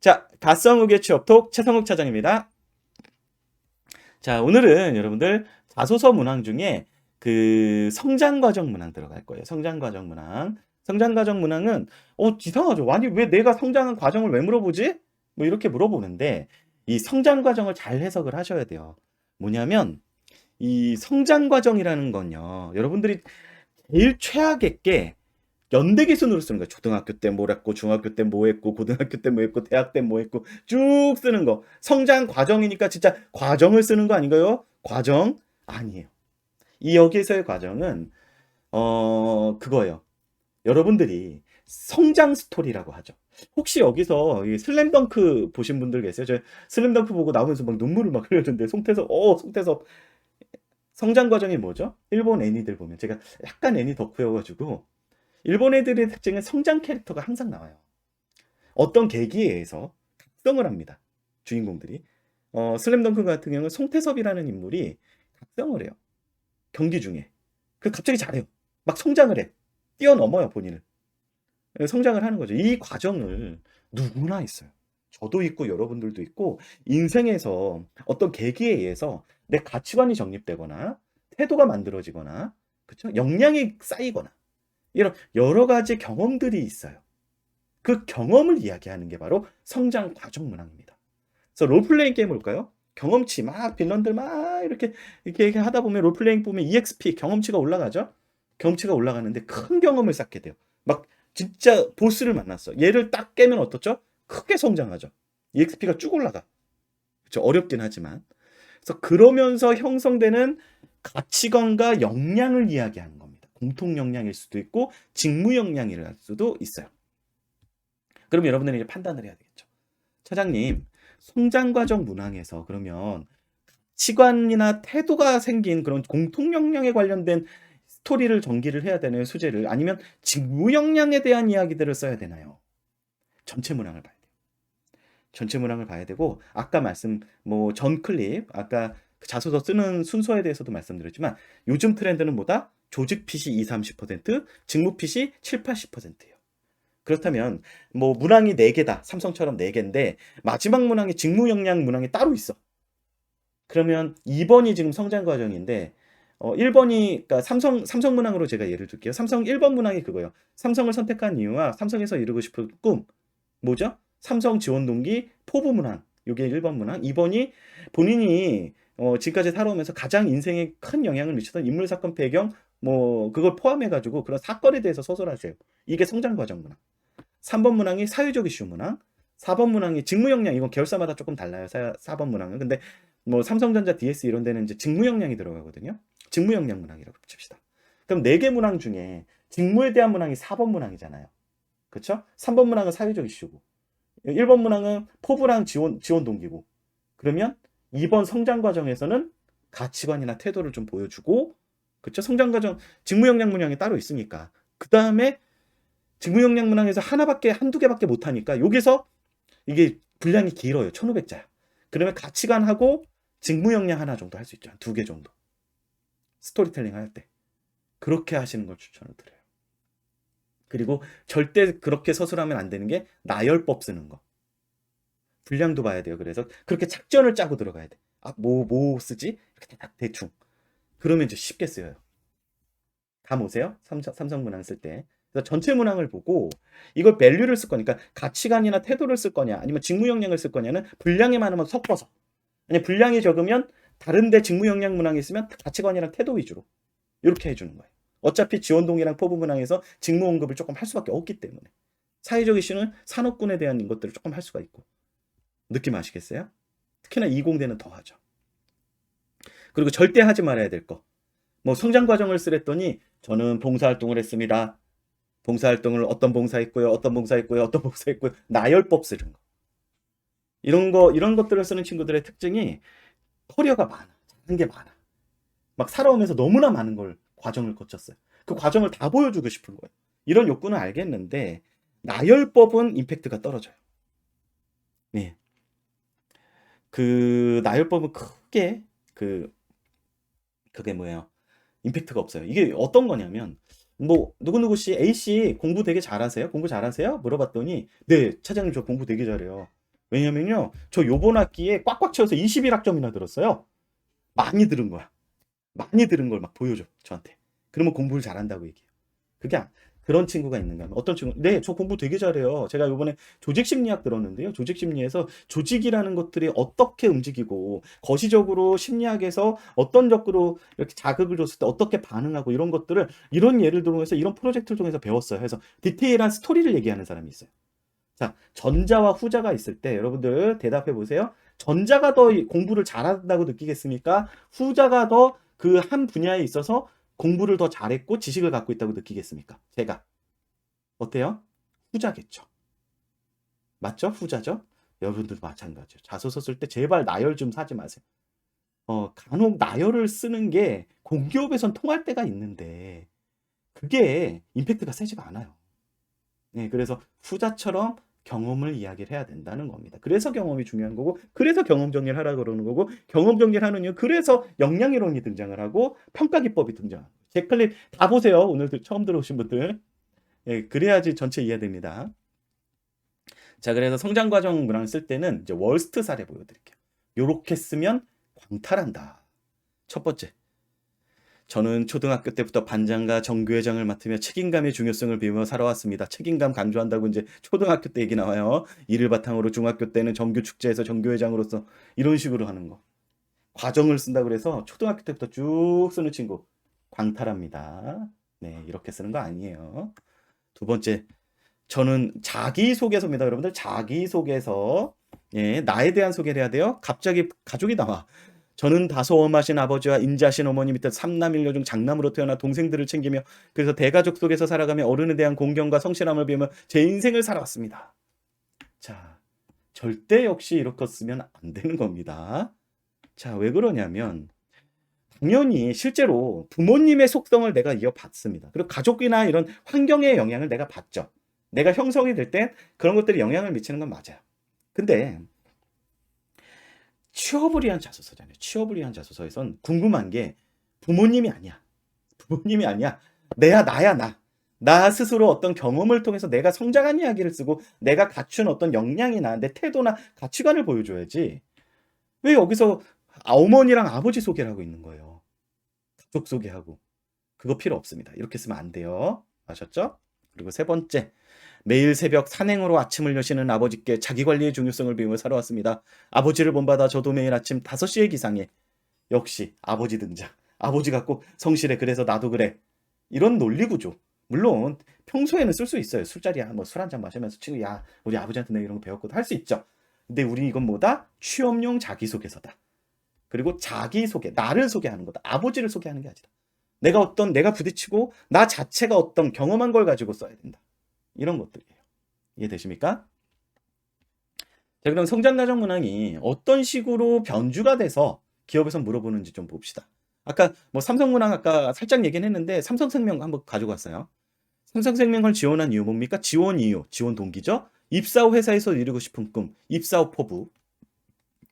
자, 가성우계 취업톡 최성욱 차장입니다. 자, 오늘은 여러분들 자소서 문항 중에 그 성장과정 문항 들어갈 거예요. 성장과정 문항. 성장과정 문항은 이상하죠. 아니 왜 내가 성장한 과정을 왜 물어보지? 뭐 이렇게 물어보는데 이 성장 과정을 잘 해석을 하셔야 돼요. 뭐냐면 이 성장 과정이라는 건요. 여러분들이 제일 최악의 게 연대 기준으로 쓰는 거예요. 초등학교 때 뭐 했고, 중학교 때 뭐 했고, 고등학교 때 뭐 했고, 대학 때 뭐 했고, 쭉 쓰는 거. 성장 과정이니까 진짜 과정을 쓰는 거 아닌가요? 과정? 아니에요. 이 여기서의 과정은, 그거예요. 여러분들이 성장 스토리라고 하죠. 혹시 여기서 이 슬램덩크 보신 분들 계세요? 저 슬램덩크 보고 나오면서 막 눈물을 막 흘렸는데, 송태섭. 성장 과정이 뭐죠? 일본 애니들 보면 제가 약간 애니 덕후여가지고, 일본 애들의 특징은 성장 캐릭터가 항상 나와요. 어떤 계기에 의해서 각성을 합니다. 주인공들이. 슬램덩크 같은 경우는 송태섭이라는 인물이 각성을 해요. 경기 중에. 그 갑자기 잘해요. 막 성장을 해. 뛰어넘어요, 본인을. 성장을 하는 거죠. 이 과정을 누구나 있어요. 저도 있고 여러분들도 있고 인생에서 어떤 계기에 의해서 내 가치관이 정립되거나 태도가 만들어지거나 그렇죠? 역량이 쌓이거나 이런 여러 가지 경험들이 있어요. 그 경험을 이야기하는 게 바로 성장 과정 문항입니다. 그래서 롤플레잉 게임 볼까요? 경험치 막 빌런들 막 이렇게 하다 보면 롤플레잉 보면 EXP 경험치가 올라가죠. 경험치가 올라가는데 큰 경험을 쌓게 돼요. 막 진짜 보스를 만났어. 얘를 딱 깨면 어떻죠? 크게 성장하죠. EXP가 쭉 올라가. 그렇죠? 어렵긴 하지만. 그래서 그러면서 형성되는 가치관과 역량을 이야기하는 겁니다. 공통 역량일 수도 있고 직무 역량일 수도 있어요. 그럼 여러분들은 이제 판단을 해야 되겠죠. 차장님, 성장 과정 문항에서 그러면 가치관이나 태도가 생긴 그런 공통 역량에 관련된 스토리를 전기를 해야 되나요? 소재를 아니면 직무 역량에 대한 이야기들을 써야 되나요? 전체 문항을 봐야 돼요. 전체 문항을 봐야 되고 아까 전 클립 아까 그 자소서 쓰는 순서에 대해서도 말씀드렸지만 요즘 트렌드는 뭐다? 조직 핏이 2, 30%, 직무 핏이 7, 80%예요. 그렇다면 뭐 문항이 4개다. 삼성처럼 4개인데 마지막 문항이 직무 역량 문항이 따로 있어. 그러면 2번이 지금 성장 과정인데 1번이 그러니까 삼성 문항으로 제가 예를 들게요. 삼성 1번 문항이 그거예요. 삼성을 선택한 이유와 삼성에서 이루고 싶은 꿈. 뭐죠? 삼성 지원 동기 포부 문항. 요게 1번 문항. 2번이 본인이 지금까지 살아오면서 가장 인생에 큰 영향을 미쳤던 인물 사건 배경 뭐 그걸 포함해 가지고 그런 사건에 대해서 소설하세요. 이게 성장 과정 문항. 3번 문항이 사회적 이슈 문항. 4번 문항이 직무 역량. 이건 계열사마다 조금 달라요. 4번 문항은. 근데 뭐 삼성전자 DS 이런 데는 이제 직무 역량이 들어가거든요. 직무 역량 문항이라고 칩시다. 그럼 4개 문항 중에 직무에 대한 문항이 4번 문항이잖아요. 그렇죠? 3번 문항은 사회적 이슈고 1번 문항은 포부랑 지원 동기고 그러면 2번 성장 과정에서는 가치관이나 태도를 좀 보여주고 그렇죠? 성장 과정 직무 역량 문항이 따로 있으니까 그 다음에 직무 역량 문항에서 한두 개밖에 못 하니까 여기서 이게 분량이 길어요. 1500자야. 그러면 가치관하고 직무 역량 하나 정도 할 수 있죠. 2개 정도. 스토리텔링 할 때. 그렇게 하시는 걸 추천을 드려요. 그리고 절대 그렇게 서술하면 안 되는 게 나열법 쓰는 거. 분량도 봐야 돼요. 그래서 그렇게 작전을 짜고 들어가야 돼. 뭐 쓰지? 이렇게 딱 대충. 그러면 이제 쉽게 쓰여요. 감 오세요? 삼성 문항 쓸 때. 그래서 전체 문항을 보고 이걸 밸류를 쓸 거니까 가치관이나 태도를 쓸 거냐 아니면 직무 역량을 쓸 거냐는 분량이 많으면 섞어서 아니 분량이 적으면 다른데 직무 역량 문항이 있으면 가치관이랑 태도 위주로 이렇게 해주는 거예요. 어차피 지원동이랑 포부 문항에서 직무 언급을 조금 할 수밖에 없기 때문에 사회적 이슈는 산업군에 대한 것들을 조금 할 수가 있고 느낌 아시겠어요? 특히나 20대는 더 하죠. 그리고 절대 하지 말아야 될 거. 뭐 성장 과정을 쓰랬더니 저는 봉사활동을 했습니다. 봉사활동을 어떤 봉사했고요. 나열법 쓰는 거. 이런 것들을 쓰는 친구들의 특징이 커리어가 많아. 하는 게 많아. 막 살아오면서 너무나 많은 걸 과정을 거쳤어요. 그 과정을 다 보여주고 싶은 거예요. 이런 욕구는 알겠는데 나열법은 임팩트가 떨어져요. 예. 그 나열법은 크게 그게 뭐예요? 임팩트가 없어요. 이게 어떤 거냐면 뭐 누구누구 씨 A씨 공부 되게 잘하세요? 공부 잘하세요? 물어봤더니 네 차장님 저 공부 되게 잘해요. 왜냐면요. 저 요번 학기에 꽉꽉 채워서 21학점이나 들었어요. 많이 들은 거야. 많이 들은 걸 막 보여줘, 저한테. 그러면 공부를 잘한다고 얘기해요. 그게 그런 친구가 있는가 하면 어떤 친구? 네, 저 공부 되게 잘해요. 제가 이번에 조직심리학 들었는데요. 조직심리에서 조직이라는 것들이 어떻게 움직이고 거시적으로 심리학에서 어떤 적으로 이렇게 자극을 줬을 때 어떻게 반응하고 이런 것들을 이런 예를 들어서 이런 프로젝트를 통해서 배웠어요. 그래서 디테일한 스토리를 얘기하는 사람이 있어요. 자, 전자와 후자가 있을 때 여러분들 대답해 보세요. 전자가 더 공부를 잘한다고 느끼겠습니까? 후자가 더 그 한 분야에 있어서 공부를 더 잘했고 지식을 갖고 있다고 느끼겠습니까? 제가. 어때요? 후자겠죠. 맞죠? 후자죠? 여러분들도 마찬가지죠. 자소서 쓸 때 제발 나열 좀 사지 마세요. 간혹 나열을 쓰는 게 공기업에선 통할 때가 있는데 그게 임팩트가 세지가 않아요. 네, 그래서 후자처럼 경험을 이야기를 해야 된다는 겁니다. 그래서 경험이 중요한 거고, 그래서 경험 정리를 하라고 그러는 거고, 경험 정리를 하는 이유, 그래서 역량이론이 등장을 하고, 평가 기법이 등장합니다. 제 클립 다 보세요. 오늘 처음 들어오신 분들. 예, 그래야지 전체 이해됩니다. 자, 그래서 성장 과정 문항 쓸 때는 이제 월스트 사례 보여드릴게요. 요렇게 쓰면 광탈한다. 첫 번째. 저는 초등학교 때부터 반장과 정교회장을 맡으며 책임감의 중요성을 배우며 살아왔습니다. 책임감 강조한다고 이제 초등학교 때 얘기 나와요. 이를 바탕으로 중학교 때는 정규 축제에서 정교회장으로서 이런 식으로 하는 거. 과정을 쓴다 그래서 초등학교 때부터 쭉 쓰는 친구 광탈합니다. 네, 이렇게 쓰는 거 아니에요. 두 번째, 저는 자기소개서입니다. 여러분들 자기소개서. 예, 나에 대한 소개를 해야 돼요. 갑자기 가족이 나와. 저는 다소 엄하신 아버지와 인자하신 어머니 밑에 삼남일녀 중 장남으로 태어나 동생들을 챙기며 그래서 대가족 속에서 살아가며 어른에 대한 공경과 성실함을 배우며 제 인생을 살아왔습니다. 자, 절대 역시 이렇게 쓰면 안 되는 겁니다. 자, 왜 그러냐면 당연히 실제로 부모님의 속성을 내가 이어받습니다. 그리고 가족이나 이런 환경의 영향을 내가 받죠. 내가 형성이 될 때 그런 것들이 영향을 미치는 건 맞아요. 근데 취업을 위한 자소서잖아요. 취업을 위한 자소서에선 궁금한 게 부모님이 아니야. 부모님이 아니야. 나야, 나. 나 스스로 어떤 경험을 통해서 내가 성장한 이야기를 쓰고 내가 갖춘 어떤 역량이나 내 태도나 가치관을 보여줘야지. 왜 여기서 어머니랑 아버지 소개를 하고 있는 거예요. 가족 소개하고. 그거 필요 없습니다. 이렇게 쓰면 안 돼요. 아셨죠? 그리고 세 번째. 매일 새벽 산행으로 아침을 여시는 아버지께 자기관리의 중요성을 배우며 살아왔습니다. 아버지를 본받아 저도 매일 아침 5시에 기상해. 역시 아버지 등장. 아버지 같고 성실해. 그래서 나도 그래. 이런 논리구조. 물론 평소에는 쓸 수 있어요. 술자리야. 뭐 술 한잔 마시면서 친구 야 우리 아버지한테 내가 이런 거 배웠거든 할 수 있죠. 근데 우리 이건 뭐다? 취업용 자기소개서다. 그리고 자기소개. 나를 소개하는 거다. 아버지를 소개하는 게 아니다. 내가 부딪히고 나 자체가 어떤 경험한 걸 가지고 써야 된다. 이런 것들이에요. 이해되십니까? 자, 그럼 성장과정 문항이 어떤 식으로 변주가 돼서 기업에서 물어보는지 좀 봅시다. 아까 뭐 삼성문항 아까 살짝 얘기는 했는데 삼성생명 한번 가지고 왔어요. 삼성생명을 지원한 이유 뭡니까? 지원 이유, 지원 동기죠. 입사 후 회사에서 이루고 싶은 꿈, 입사 후 포부.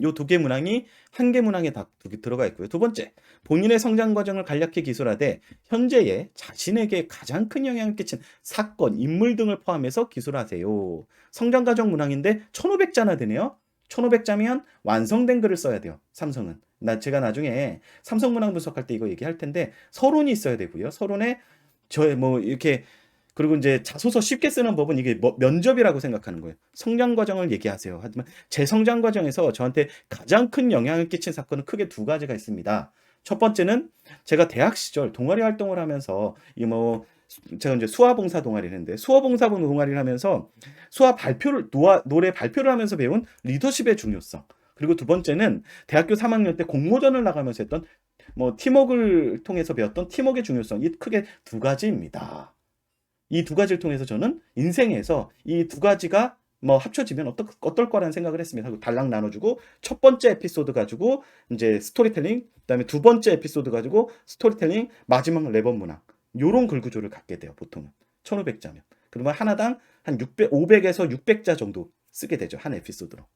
요 두 개 문항이 한 개 문항에 다 들어가 있고요. 두 번째, 본인의 성장 과정을 간략히 기술하되 현재의 자신에게 가장 큰 영향을 끼친 사건, 인물 등을 포함해서 기술하세요. 성장 과정 문항인데 1500자나 되네요. 1500자면 완성된 글을 써야 돼요. 삼성은. 제가 나중에 삼성 문항 분석할 때 이거 얘기할 텐데 서론이 있어야 되고요. 서론에 이렇게 그리고 이제 자소서 쉽게 쓰는 법은 이게 면접이라고 생각하는 거예요. 성장 과정을 얘기하세요. 하지만 제 성장 과정에서 저한테 가장 큰 영향을 끼친 사건은 크게 두 가지가 있습니다. 첫 번째는 제가 대학 시절 동아리 활동을 하면서 제가 이제 수화봉사 동아리를 했는데 수화봉사 동아리를 하면서 노래 발표를 하면서 배운 리더십의 중요성. 그리고 두 번째는 대학교 3학년 때 공모전을 나가면서 했던 팀워크를 통해서 배웠던 팀워크의 중요성. 이 크게 두 가지입니다. 이 두 가지를 통해서 저는 인생에서 이 두 가지가 합쳐지면 어떨 거라는 생각을 했습니다. 하고 달랑 나눠주고 첫 번째 에피소드 가지고 이제 스토리텔링, 그다음에 두 번째 에피소드 가지고 스토리텔링, 마지막 레번 문항. 요런 글 구조를 갖게 돼요. 보통은 1500자면. 그러면 하나당 한 500에서 600자 정도 쓰게 되죠. 한 에피소드로.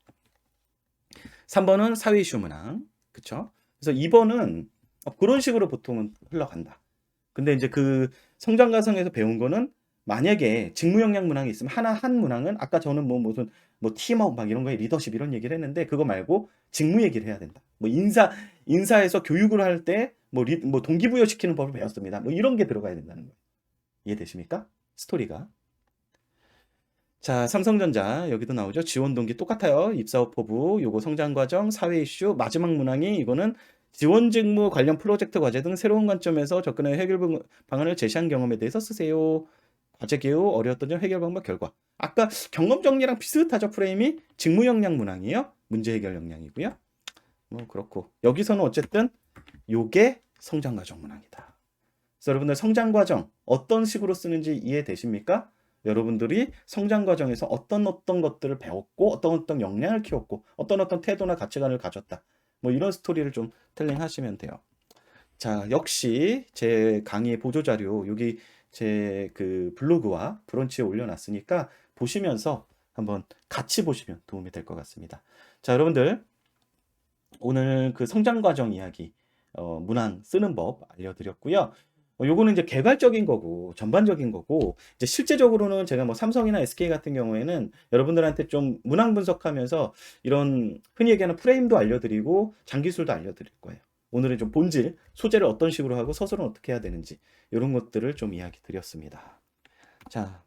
3번은 사회 이슈 문항. 그쵸? 그래서 2번은 그런 식으로 보통은 흘러간다. 근데 이제 그 성장 과정에서 배운 거는 만약에 직무 역량 문항이 있으면 한 문항은 아까 저는 무슨 뭐 팀업 막 이런 거에 리더십 이런 얘기를 했는데 그거 말고 직무 얘기를 해야 된다. 뭐 인사에서 교육을 할 때 뭐 동기부여 시키는 법을 배웠습니다. 뭐 이런 게 들어가야 된다는 거예요. 이해되십니까? 스토리가. 자, 삼성전자 여기도 나오죠. 지원 동기 똑같아요. 입사업 포부, 요거 성장 과정, 사회 이슈, 마지막 문항이 이거는 지원 직무 관련 프로젝트 과제 등 새로운 관점에서 접근의 해결 방안을 제시한 경험에 대해서 쓰세요. 과제 개요, 어려웠던 점, 해결 방법, 결과. 아까 경험 정리랑 비슷하죠. 프레임이 직무 역량 문항이에요. 문제 해결 역량이고요. 뭐 그렇고 여기서는 어쨌든 요게 성장 과정 문항이다. 그래서 여러분들 성장 과정 어떤 식으로 쓰는지 이해되십니까? 여러분들이 성장 과정에서 어떤 것들을 배웠고 어떤 역량을 키웠고 어떤 태도나 가치관을 가졌다. 뭐 이런 스토리를 좀 텔링 하시면 돼요. 자, 역시 제 강의 보조 자료 여기 제 그 블로그와 브런치에 올려놨으니까 보시면서 한번 같이 보시면 도움이 될 것 같습니다. 자, 여러분들 오늘 그 성장 과정 이야기 문항 쓰는 법 알려드렸고요. 요거는 이제 개발적인 거고 전반적인 거고 이제 실제적으로는 제가 뭐 삼성이나 SK 같은 경우에는 여러분들한테 좀 문항 분석하면서 이런 흔히 얘기하는 프레임도 알려드리고 장기술도 알려드릴 거예요. 오늘은 좀 본질, 소재를 어떤 식으로 하고 서술은 어떻게 해야 되는지 이런 것들을 좀 이야기 드렸습니다. 자,